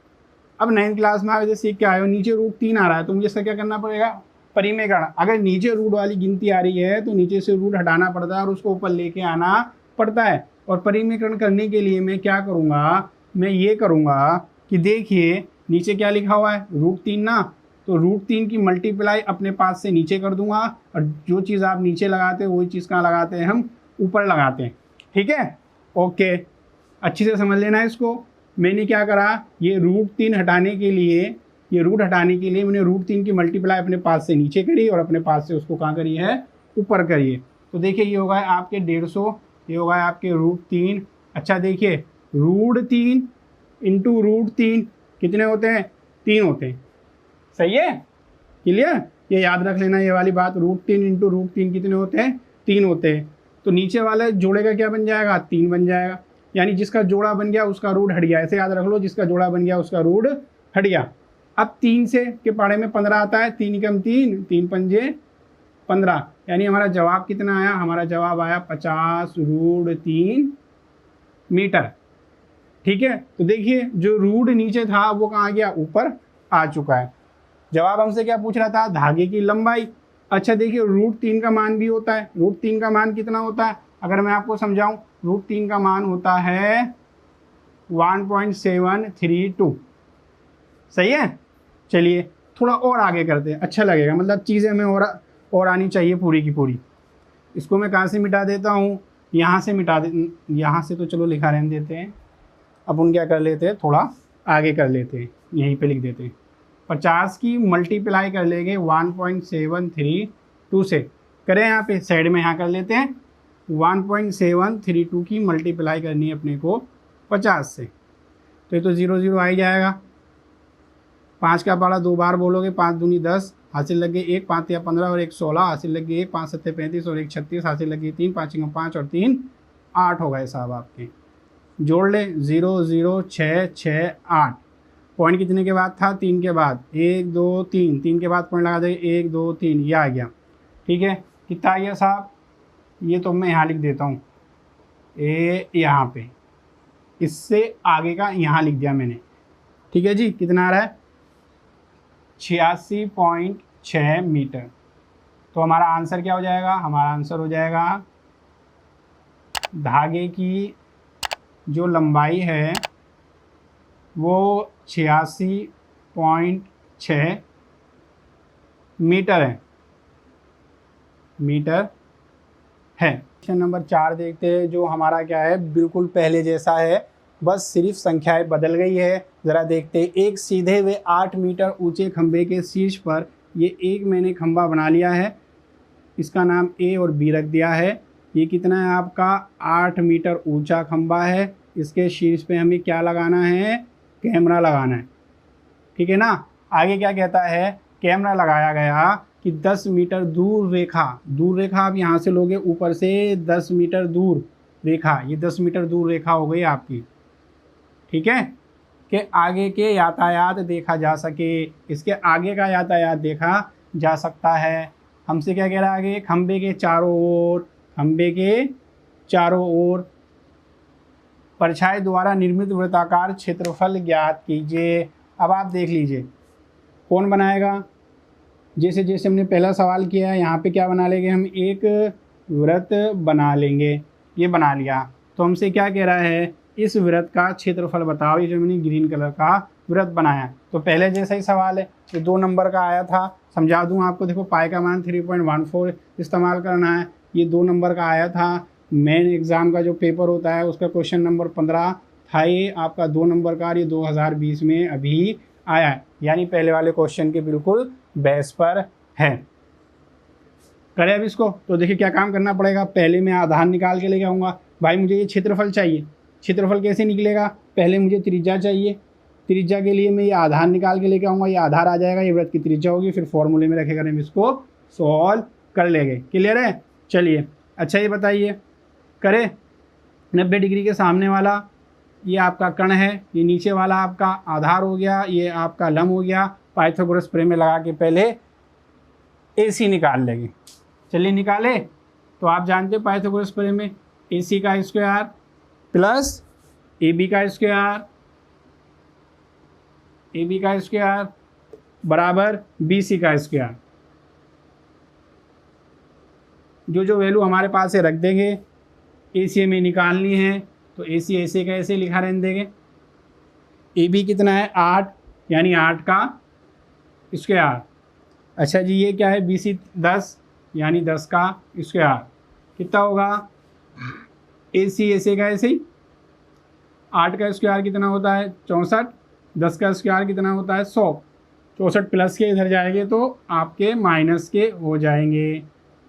अब 9th क्लास में आप सीख के आए हो, नीचे √3 आ रहा है तो मुझे इसका क्या करना पड़ेगा, परिमेयकरण। अगर नीचे रूट वाली गिनती आ रही है तो नीचे से रूट हटाना पड़ता है और उसको ऊपर लेके आना पड़ता है। और परिमेयकरण करने के लिए मैं क्या करूँगा, मैं ये करूँगा कि देखिए नीचे क्या लिखा हुआ है √3 ना, तो √3 की मल्टीप्लाई अपने पास से नीचे कर दूंगा, और जो चीज़ आप नीचे लगाते हैं वही चीज़ कहाँ लगाते हैं, हम ऊपर लगाते हैं। ठीक है, ओके, अच्छी से समझ लेना इसको। मैंने क्या करा, ये √3 हटाने के लिए, ये रूट हटाने के लिए मैंने √3 की मल्टीप्लाई अपने पास से नीचे करी और अपने पास से उसको कहाँ करी है, ऊपर करिए। तो देखिए ये होगा आपके 150, ये होगा आपके √3। अच्छा देखिए √3 × √3 कितने होते हैं, 3 होते हैं। सही है, क्लियर, ये याद रख लेना ये वाली बात। √3 × √3 कितने होते हैं, 3 होते हैं। तो नीचे वाले जोड़े का क्या बन जाएगा, 3 बन जाएगा, यानी जिसका जोड़ा बन गया उसका रूट हट गया। ऐसे याद रख लो, जिसका जोड़ा बन गया उसका रूट हट गया। अब 3 से के पाड़े में 15 आता है, 3 × 3, 3 × 5 15, यानी हमारा जवाब कितना आया, हमारा जवाब आया 50 √3 मीटर। ठीक है, तो देखिए जो रूट नीचे था वो कहाँ गया, ऊपर आ चुका है। जवाब हमसे क्या पूछ रहा था, धागे की लंबाई। अच्छा देखिए √3 का मान भी होता है, √3 का मान कितना होता है, अगर मैं आपको समझाऊं, √3 का मान होता है 1.732। सही है। चलिए थोड़ा और आगे करते हैं, अच्छा लगेगा, मतलब चीज़ें हमें और आनी चाहिए पूरी की पूरी। इसको मैं कहाँ से मिटा देता हूँ, यहाँ से मिटा दे, यहाँ से तो चलो लिखा रहने देते हैं। अपन क्या कर लेते हैं, थोड़ा आगे कर लेते हैं, यहीं पे लिख देते हैं। 50 की मल्टीप्लाई कर लेंगे 1.732 से, करें यहाँ पे साइड में, यहाँ कर लेते हैं 1.732 की मल्टीप्लाई करनी है अपने को 50 से, तो ये तो 0 0 आ ही जाएगा। 5 का पारा 2 बार बोलोगे, 5 दूनी 10, हासिल लगे 1, 5 या 15 और 1 16, हासिल लगे 1, 5 7 35 और 1 36, हासिल लगे 3, 5 5 और 3 8 हो गए साहब आपके। जोड़ ले 0 0 6 6 8, पॉइंट कितने के बाद था, 3 के बाद, 1 2 3, 3 के बाद पॉइंट लगा देंगे 1 2 3, ये आ गया। ठीक है, कितना आ गया साहब, ये तो मैं यहाँ लिख देता हूँ, ए यहाँ पे, इससे आगे का यहाँ लिख दिया मैंने। ठीक है जी, कितना आ रहा है 86.6 मीटर। तो हमारा आंसर क्या हो जाएगा, हमारा आंसर हो जाएगा धागे की जो लंबाई है वो 86.6 मीटर है, क्वेश्चन नंबर 4 देखते हैं, जो हमारा क्या है बिल्कुल पहले जैसा है, बस सिर्फ संख्याएं बदल गई है। ज़रा देखते हैं। एक सीधे हुए 8 मीटर ऊंचे खंभे के शीर्ष पर ये एक मैंने खंभा बना लिया है, इसका नाम ए और बी रख दिया है। ये कितना है आपका 8 मीटर ऊंचा खंभा है। इसके शीर्ष पे हमें क्या लगाना है, कैमरा लगाना है, ठीक है ना। आगे क्या कहता है, कैमरा लगाया गया कि 10 मीटर दूर रेखा आप यहाँ से लोगे ऊपर से 10 मीटर दूर रेखा, ये 10 मीटर दूर रेखा हो गई आपकी, ठीक है, कि आगे के यातायात देखा जा सके। इसके आगे का यातायात देखा जा सकता है। हमसे क्या कह रहा है आगे, खंबे के चारों ओर परछाई द्वारा निर्मित वृत्ताकार क्षेत्रफल ज्ञात कीजिए। अब आप देख लीजिए कौन बनाएगा। जैसे जैसे हमने पहला सवाल किया है, यहाँ पे क्या बना लेंगे हम, एक वृत्त बना लेंगे। ये बना लिया तो हमसे क्या कह रहा है, इस वृत्त का क्षेत्रफल बताओ। ये जो मैंने ग्रीन कलर का वृत्त बनाया, तो पहले जैसा ही सवाल है, ये 2 नंबर का आया था। समझा दूँ आपको, देखो पाई का मान 3.14 इस्तेमाल करना है। ये 2 नंबर का आया था। मेन एग्ज़ाम का जो पेपर होता है उसका क्वेश्चन नंबर 15 था, ये आपका 2 नंबर का, ये 2020 में अभी आया है, यानी पहले वाले क्वेश्चन के बिल्कुल बेस पर है। करें अब इसको, तो देखिए क्या काम करना पड़ेगा। पहले मैं आधार निकाल के लेके आऊँगा। भाई मुझे ये क्षेत्रफल चाहिए, क्षेत्रफल कैसे निकलेगा, पहले मुझे त्रिज्या चाहिए। त्रिज्या के लिए मैं ये आधार निकाल के लेके आऊँगा, ये आधार आ जाएगा, ये वृत्त की त्रिज्या होगी, फिर फॉर्मूले में रखेगा, हम इसको सॉल्व कर लेंगे। क्लियर है, चलिए। अच्छा ये बताइए, करें 90 डिग्री के सामने वाला ये आपका कण है, ये नीचे वाला आपका आधार हो गया, ये आपका लंब हो गया। पाइथागोरस प्रमेय में लगा के पहले AC निकाल लेंगे। चलिए निकाले, तो आप जानते हैं पाइथागोरस प्रमेय में AC का स्क्वायर प्लस AB का स्क्वायर बराबर BC का स्क्वायर। जो जो वैल्यू हमारे पास है रख देंगे। AC में निकालनी है तो AC ऐसे का ऐसे लिखा रहने देंगे। AB कितना है 8, यानी 8 का स्क्वायर। अच्छा जी, ये क्या है BC 10, यानी 10 का स्क्वायर। कितना होगा, AC ऐसे का ऐसे ही। 8 का स्क्वायर कितना होता है 64, 10 का स्क्वायर कितना होता है 100। 64 प्लस के इधर जाएंगे तो आपके माइनस के हो जाएंगे,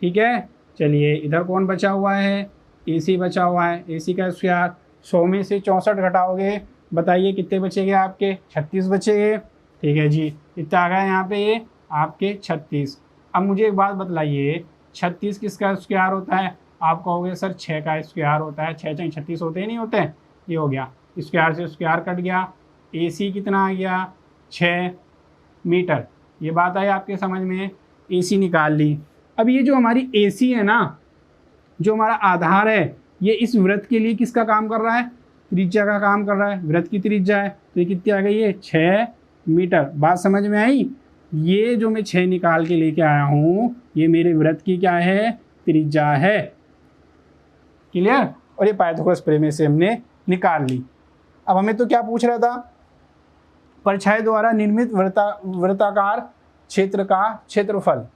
ठीक है। चलिए इधर कौन बचा हुआ है, AC बचा हुआ है। AC का स्क्वायर 100 में से 64 घटाओगे, बताइए कितने बचेंगे आपके, 36 बचेंगे, ठीक है जी। कितना आ गया यहाँ पे, ये आपके 36। अब मुझे एक बात बतलाइए, 36 किसका स्क्वायर होता है। आप कहोगे सर 6 का स्क्वायर होता है, 6 चाहे 36 होते ही नहीं होते। ये हो गया, स्क्वायर से स्क्वायर कट गया। AC कितना आ गया 6 मीटर। ये बात आई आपके समझ में, AC निकाल ली। अब ये जो हमारी AC है ना, जो हमारा आधार है, ये इस वृत्त के लिए किसका काम कर रहा है, त्रिज्या का काम कर रहा है। वृत्त की त्रिज्या है, तो ये कितनी आ गई है 6 मीटर। बात समझ में आई। ये जो मैं 6 निकाल के लेके आया हूँ, ये मेरे वृत्त की क्या है, त्रिज्या है। क्लियर। और ये पाइथागोरस प्रमेय से हमने निकाल ली। अब हमें तो क्या पूछ रहा था, परछाई द्वारा निर्मित वृत्ताकार क्षेत्र का क्षेत्रफल,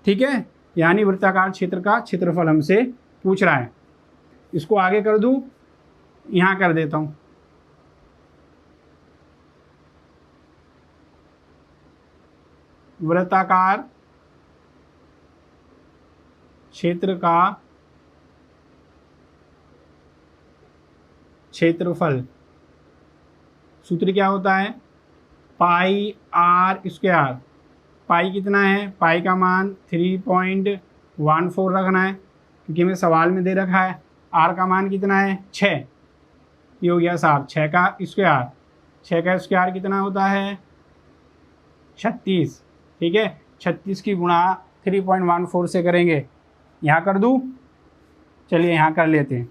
ठीक है, यानी वृत्ताकार क्षेत्र का क्षेत्रफल हमसे पूछ रहा है। इसको आगे कर दूं, यहाँ कर देता हूँ। वृत्ताकार क्षेत्र का क्षेत्रफल, सूत्र क्या होता है, पाई R स्क्वायर। पाई कितना है, पाई का मान 3.14 रखना है, क्योंकि हमें सवाल में दे रखा है। R का मान कितना है 6, ये हो गया साहब 6 का स्क्वायर। 6 का स्क्वायर कितना होता है 36, ठीक है। 36 की गुणा 3.14 से करेंगे। यहाँ कर दूँ, चलिए यहाँ कर लेते हैं।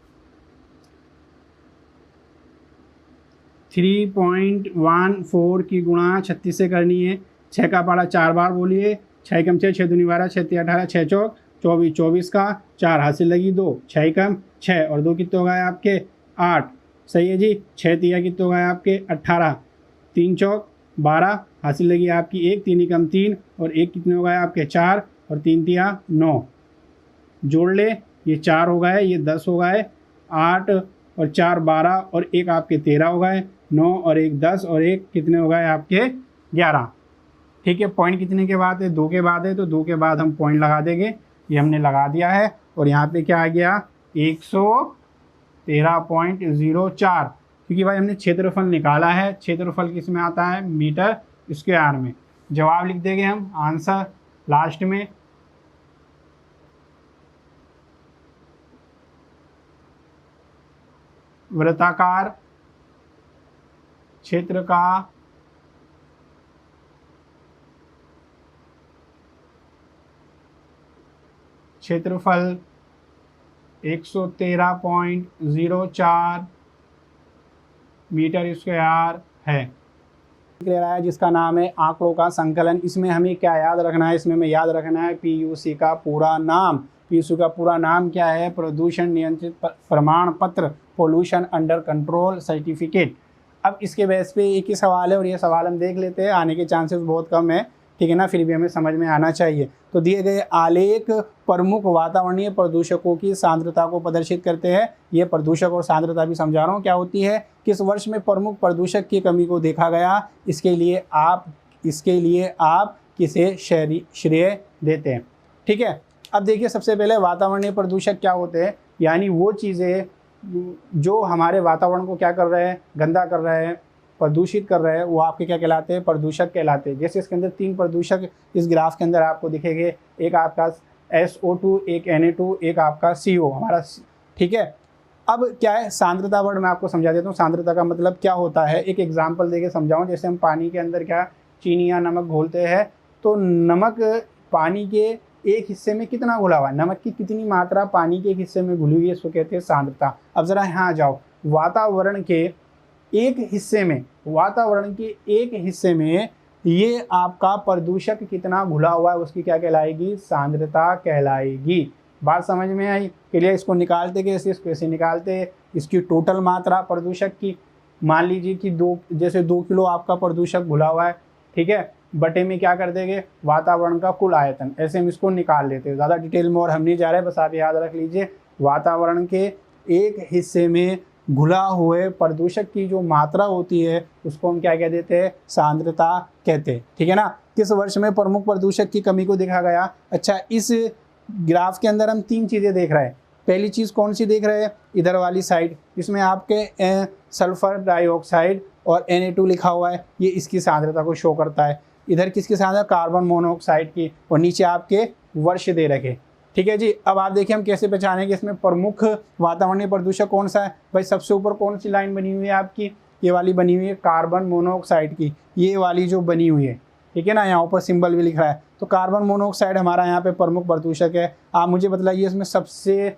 3.14 की गुणा 36 से करनी है। 6 का पारा 4 बार बोलिए, 6 कम 6, 6 दूनी 12, 6 3 18, 6 चौक 24, 24 का 4 हासिल लगी 2, 6 कम 6 और 2 कितने हो गए आपके 8, सही है जी। 6 तिया कितने हो गए आपके 18, 3 चौक 12 हासिल लगी आपकी 1, 3 कम 3 और 1 कितने हो गए आपके 4 और 3 तिया 9। जोड़ ले, ये 4 हो गए, ये 10 हो गए, 8 और 4 12 और एक आपके 13 हो गए, 9 और एक 10 और एक कितने हो गए आपके 11। ठीक है, पॉइंट कितने के बाद है, 2 के बाद है, तो 2 के बाद हम पॉइंट लगा देंगे। ये हमने लगा दिया है और यहाँ पे क्या आ गया 113.04, क्योंकि भाई हमने क्षेत्रफल निकाला है। क्षेत्रफल किस में आता है, मीटर स्क्वायर में। जवाब लिख देंगे हम आंसर लास्ट में। वृत्ताकार क्षेत्र का क्षेत्रफल 113.04 मीटर स्क्वायर है। ले रहा है जिसका नाम है आंकड़ों का संकलन। इसमें हमें क्या याद रखना है, इसमें हमें याद रखना है पीयूसी का पूरा नाम। पीयूसी का पूरा नाम क्या है, प्रदूषण नियंत्रित प्रमाण पत्र, पोल्यूशन अंडर कंट्रोल सर्टिफिकेट। अब इसके बेस पे एक ही सवाल है और ये सवाल हम देख लेते हैं, आने के चांसेस बहुत कम है, ठीक है ना, फिर भी हमें समझ में आना चाहिए। तो दिए गए आलेख प्रमुख वातावरणीय प्रदूषकों की सांद्रता को प्रदर्शित करते हैं। ये प्रदूषक और सांद्रता भी समझा रहा हूँ क्या होती है। किस वर्ष में प्रमुख प्रदूषक की कमी को देखा गया, इसके लिए आप किसे श्रेय देते हैं। ठीक है, अब देखिए सबसे पहले वातावरणीय प्रदूषक क्या होते हैं, यानी वो चीज़ें जो हमारे वातावरण को क्या कर रहे हैं, गंदा कर रहे हैं, प्रदूषित कर रहे हैं, वो आपके क्या कहलाते हैं, प्रदूषक कहलाते हैं। जैसे इसके अंदर 3 प्रदूषक इस ग्राफ के अंदर आपको दिखेंगे, एक आपका SO2, एक Na2, एक आपका CO हमारा। ठीक है, अब क्या है सांद्रता वर्ड मैं आपको समझा देता हूँ। सांद्रता का मतलब क्या होता है, एक एग्जाम्पल देके समझाऊँ। जैसे हम पानी के अंदर क्या चीनी या नमक घोलते हैं, तो नमक पानी के एक हिस्से में कितना घुला हुआ है, नमक की कितनी मात्रा पानी के एक हिस्से में घुली हुई है, इसको कहते हैं सांद्रता। अब जरा यहाँ जाओ, वातावरण के एक हिस्से में ये आपका प्रदूषक कितना घुला हुआ है, उसकी क्या कहलाएगी, सांद्रता कहलाएगी। बात समझ में आई, क्लियर। इसको निकालते कैसे, इसको ऐसे निकालते, इसकी टोटल मात्रा प्रदूषक की, मान लीजिए कि 2 किलो आपका प्रदूषक घुला हुआ है, ठीक है, बटे में क्या कर देंगे, वातावरण का कुल आयतन, ऐसे हम इसको निकाल लेते हैं। ज़्यादा डिटेल में और हम नहीं जा रहे, बस आप याद रख लीजिए वातावरण के एक हिस्से में घुला हुए प्रदूषक की जो मात्रा होती है उसको हम क्या कह देते हैं, सांद्रता कहते हैं। ठीक है ना। किस वर्ष में प्रमुख प्रदूषक की कमी को देखा गया। अच्छा, इस ग्राफ के अंदर हम 3 चीज़ें देख रहे हैं। पहली चीज़ कौन सी देख रहे हैं, इधर वाली साइड, इसमें आपके सल्फर डाइऑक्साइड और Na2 लिखा हुआ है, ये इसकी सांद्रता को शो करता है। इधर किसकी सांद्रता, कार्बन मोनोऑक्साइड की, और नीचे आपके वर्ष दे रखे। ठीक है जी। अब आप देखिए हम कैसे पहचानेंगे इसमें प्रमुख वातावरणीय प्रदूषक कौन सा है। भाई सबसे ऊपर कौन सी लाइन बनी हुई है आपकी, ये वाली बनी हुई है कार्बन मोनोऑक्साइड की, ये वाली जो बनी हुई है, ठीक है ना, यहाँ ऊपर सिंबल भी लिख रहा है। तो कार्बन मोनोऑक्साइड हमारा यहाँ पे प्रमुख प्रदूषक है। आप मुझे बतलाइए इसमें सबसे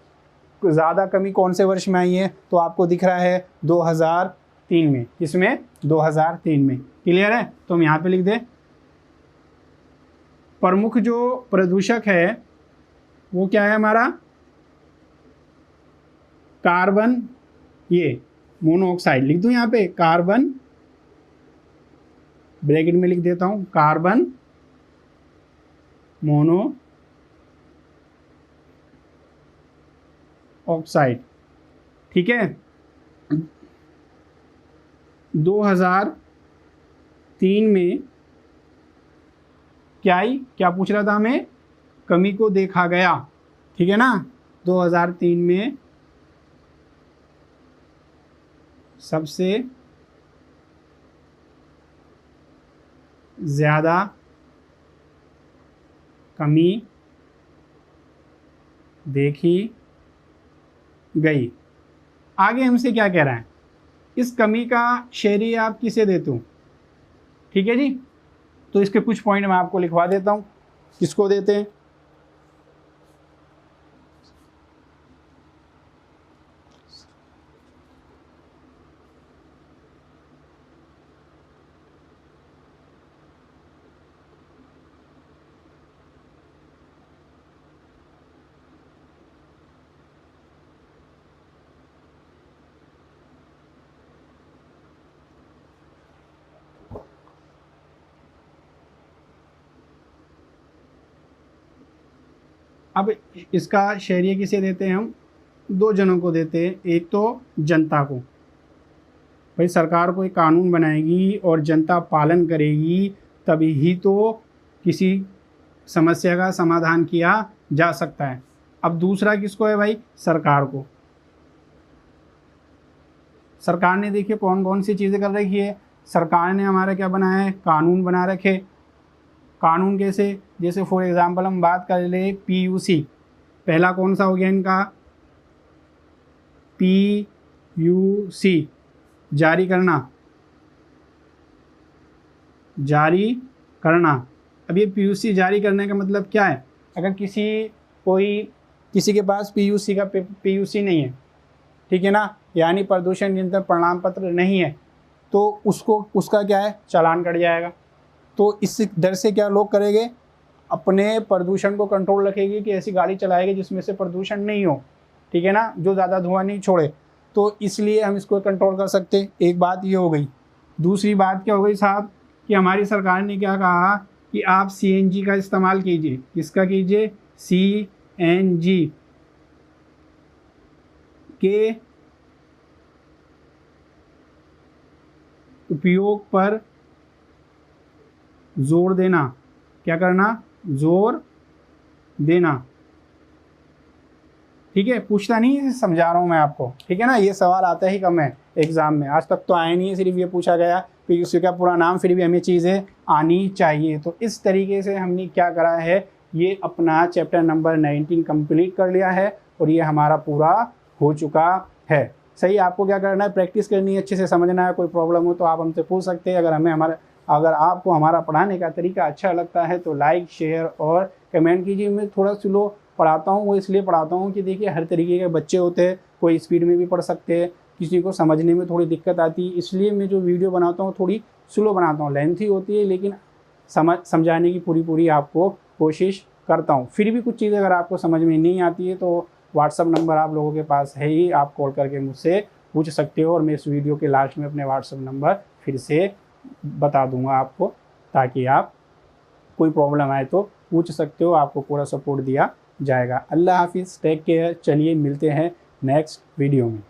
ज़्यादा कमी कौन से वर्ष में आई है, तो आपको दिख रहा है 2003 में। किसमें, 2003 में। क्लियर है, तो हम यहाँ पे लिख दें प्रमुख जो प्रदूषक है वो क्या है हमारा, कार्बन, ये मोनोऑक्साइड लिख दूं यहाँ पे, कार्बन ब्रैकेट में लिख देता हूं, कार्बन मोनो ऑक्साइड। ठीक है, 2003 में क्या पूछ रहा था हमें, कमी को देखा गया। ठीक है ना, 2003 में सबसे ज़्यादा कमी देखी गई। आगे हमसे क्या कह रहा है, इस कमी का श्रेय आप किसे देते हो। ठीक है जी, तो इसके कुछ पॉइंट मैं आपको लिखवा देता हूं, किसको देते हैं। अब इसका शहरिया किसे देते हैं हम? दो जनों को देते हैं। एक तो जनता को, भाई सरकार कोई कानून बनाएगी और जनता पालन करेगी तभी ही तो किसी समस्या का समाधान किया जा सकता है। अब दूसरा किसको है भाई? सरकार को। सरकार ने देखिए कौन कौन सी चीज़ें कर रखी है। सरकार ने हमारा क्या बनाया है? कानून बना रखे। कानून कैसे? जैसे फॉर एग्जांपल हम बात कर ले PUC, पहला कौन सा हो गया इनका? PUC जारी करना, जारी करना। अब ये PUC जारी करने का मतलब क्या है? अगर किसी के पास PUC नहीं है, ठीक है ना, यानी प्रदूषण नियंत्रण प्रमाण पत्र नहीं है, तो उसका क्या है? चालान कट जाएगा। तो इस डर से क्या लोग करेंगे? अपने प्रदूषण को कंट्रोल रखेगी कि ऐसी गाड़ी चलाएगी जिसमें से प्रदूषण नहीं हो, ठीक है ना, जो ज़्यादा धुआं नहीं छोड़े। तो इसलिए हम इसको कंट्रोल कर सकते। एक बात ये हो गई। दूसरी बात क्या हो गई साहब कि हमारी सरकार ने क्या कहा कि आप CNG का इस्तेमाल कीजिए। किसका कीजिए? CNG के उपयोग पर जोर देना। क्या करना? जोर देना। ठीक है, पूछता नहीं है, समझा रहा हूँ मैं आपको, ठीक है ना। ये सवाल आता ही कम है एग्जाम में, आज तक तो आया नहीं है, सिर्फ ये पूछा गया PUC का पूरा नाम, फिर भी हमें चीज़ें आनी चाहिए। तो इस तरीके से हमने क्या करा है, ये अपना चैप्टर नंबर 19 कंप्लीट कर लिया है और ये हमारा पूरा हो चुका है। सही, आपको क्या करना है? प्रैक्टिस करनी है, अच्छे से समझना है। कोई प्रॉब्लम हो तो आप हमसे पूछ सकते हैं। अगर आपको हमारा पढ़ाने का तरीका अच्छा लगता है तो लाइक, शेयर और कमेंट कीजिए। मैं थोड़ा स्लो पढ़ाता हूँ, वो इसलिए पढ़ाता हूँ कि देखिए हर तरीके के बच्चे होते हैं, कोई स्पीड में भी पढ़ सकते हैं, किसी को समझने में थोड़ी दिक्कत आती है, इसलिए मैं जो वीडियो बनाता हूँ थोड़ी स्लो बनाता हूँ। लेंथी होती है लेकिन समझाने की पूरी आपको कोशिश करता हूँ। फिर भी कुछ चीज़ें अगर आपको समझ में नहीं आती है तो व्हाट्सअप नंबर आप लोगों के पास है ही, आप कॉल करके मुझसे पूछ सकते हो और मैं इस वीडियो के लास्ट में अपने व्हाट्सअप नंबर फिर से बता दूंगा आपको, ताकि आप कोई प्रॉब्लम आए तो पूछ सकते हो, आपको पूरा सपोर्ट दिया जाएगा। अल्लाह हाफिज़, टेक केयर। चलिए मिलते हैं नेक्स्ट वीडियो में।